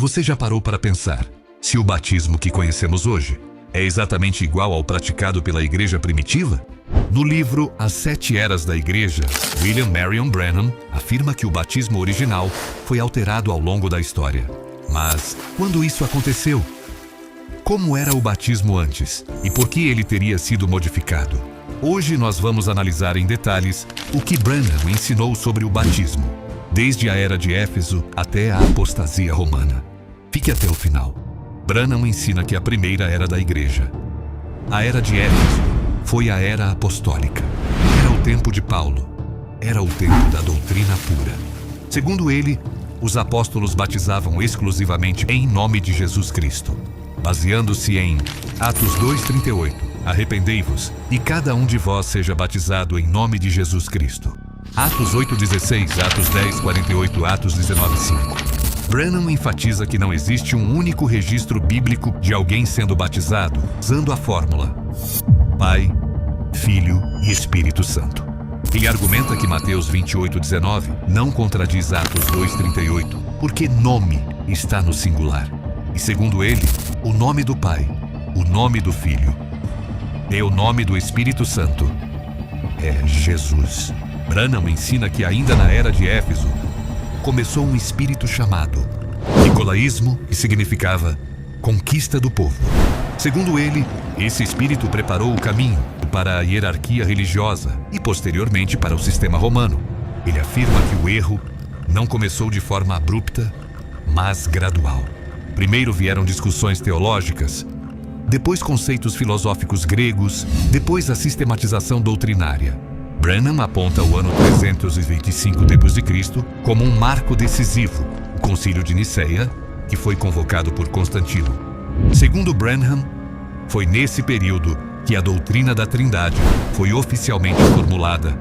Você já parou para pensar se o batismo que conhecemos hoje é exatamente igual ao praticado pela igreja primitiva? No livro As 7 Eras da Igreja, William Marion Branham afirma que o batismo original foi alterado ao longo da história. Mas quando isso aconteceu? Como era o batismo antes e por que ele teria sido modificado? Hoje nós vamos analisar em detalhes o que Branham ensinou sobre o batismo, desde a era de Éfeso até a apostasia romana. Fique até o final. Branham ensina que a primeira era da igreja. A era de Éfeso foi a era apostólica. Era o tempo de Paulo. Era o tempo da doutrina pura. Segundo ele, os apóstolos batizavam exclusivamente em nome de Jesus Cristo, baseando-se em Atos 2:38. Arrependei-vos e cada um de vós seja batizado em nome de Jesus Cristo. Atos 8:16, Atos 10:48, Atos 19:5. Branham enfatiza que não existe um único registro bíblico de alguém sendo batizado usando a fórmula Pai, Filho e Espírito Santo. Ele argumenta que Mateus 28:19 não contradiz Atos 2:38, porque nome está no singular. E segundo ele, o nome do Pai, o nome do Filho e o nome do Espírito Santo é Jesus. Branham ensina que ainda na era de Éfeso começou um espírito chamado Nicolaísmo, que significava conquista do povo. Segundo ele, esse espírito preparou o caminho para a hierarquia religiosa e posteriormente para o sistema romano. Ele afirma que o erro não começou de forma abrupta, mas gradual. Primeiro vieram discussões teológicas, depois conceitos filosóficos gregos, depois a sistematização doutrinária. Branham aponta o ano 325 d.C. como um marco decisivo, o Concílio de Niceia, que foi convocado por Constantino. Segundo Branham, foi nesse período que a doutrina da Trindade foi oficialmente formulada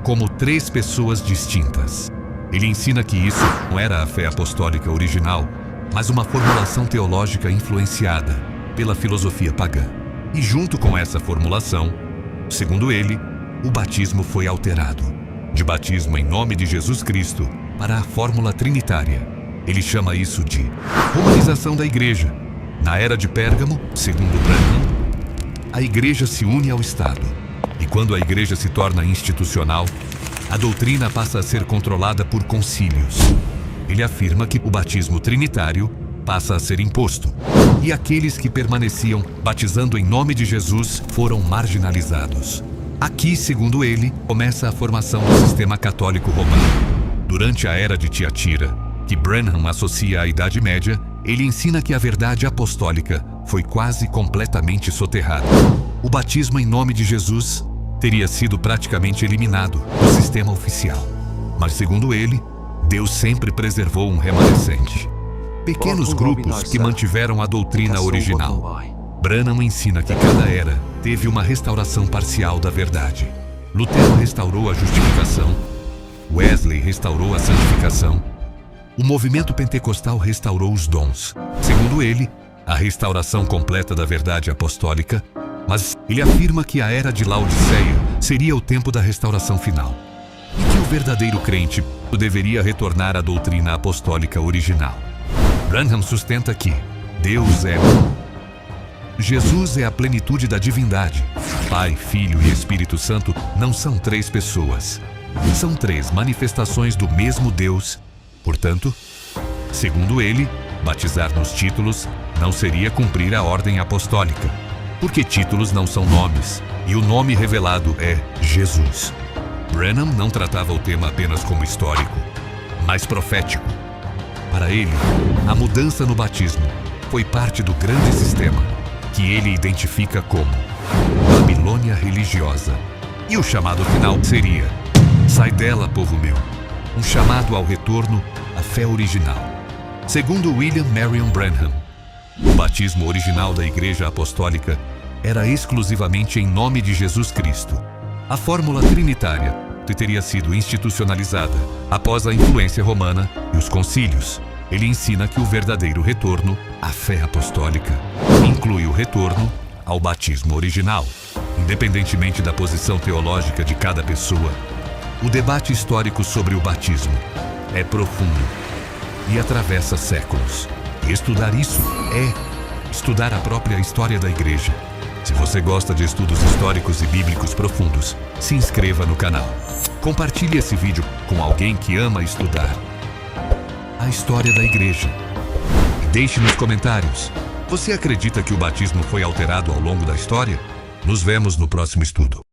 como 3 pessoas distintas. Ele ensina que isso não era a fé apostólica original, mas uma formulação teológica influenciada pela filosofia pagã. E junto com essa formulação, segundo ele, o batismo foi alterado, de batismo em nome de Jesus Cristo para a fórmula trinitária. Ele chama isso de romanização da igreja. Na era de Pérgamo, segundo Branham, a igreja se une ao Estado. E quando a igreja se torna institucional, a doutrina passa a ser controlada por concílios. Ele afirma que o batismo trinitário passa a ser imposto, e aqueles que permaneciam batizando em nome de Jesus foram marginalizados. Aqui, segundo ele, começa a formação do sistema católico romano. Durante a era de Tiatira, que Branham associa à Idade Média, ele ensina que a verdade apostólica foi quase completamente soterrada. O batismo em nome de Jesus teria sido praticamente eliminado do sistema oficial. Mas, segundo ele, Deus sempre preservou um remanescente. Pequenos grupos que mantiveram a doutrina original. Branham ensina que cada era teve uma restauração parcial da verdade. Lutero restaurou a justificação, Wesley restaurou a santificação, o movimento pentecostal restaurou os dons. Segundo ele, a restauração completa da verdade apostólica, mas ele afirma que a era de Laodiceia seria o tempo da restauração final, e que o verdadeiro crente deveria retornar à doutrina apostólica original. Branham sustenta que Deus é um. Jesus é a plenitude da divindade. Pai, Filho e Espírito Santo não são 3 pessoas. São 3 manifestações do mesmo Deus. Portanto, segundo ele, batizar nos títulos não seria cumprir a ordem apostólica, porque títulos não são nomes, e o nome revelado é Jesus. Branham não tratava o tema apenas como histórico, mas profético. Para ele, a mudança no batismo foi parte do grande sistema que ele identifica como Babilônia religiosa. E o chamado final seria: sai dela, povo meu. Um chamado ao retorno à fé original. Segundo William Marion Branham, o batismo original da Igreja Apostólica era exclusivamente em nome de Jesus Cristo. A fórmula trinitária teria sido institucionalizada após a influência romana e os concílios. Ele ensina que o verdadeiro retorno à fé apostólica inclui o retorno ao batismo original. Independentemente da posição teológica de cada pessoa, o debate histórico sobre o batismo é profundo e atravessa séculos. E estudar isso é estudar a própria história da igreja. Se você gosta de estudos históricos e bíblicos profundos, se inscreva no canal. Compartilhe esse vídeo com alguém que ama estudar a história da igreja. E deixe nos comentários: você acredita que o batismo foi alterado ao longo da história? Nos vemos no próximo estudo.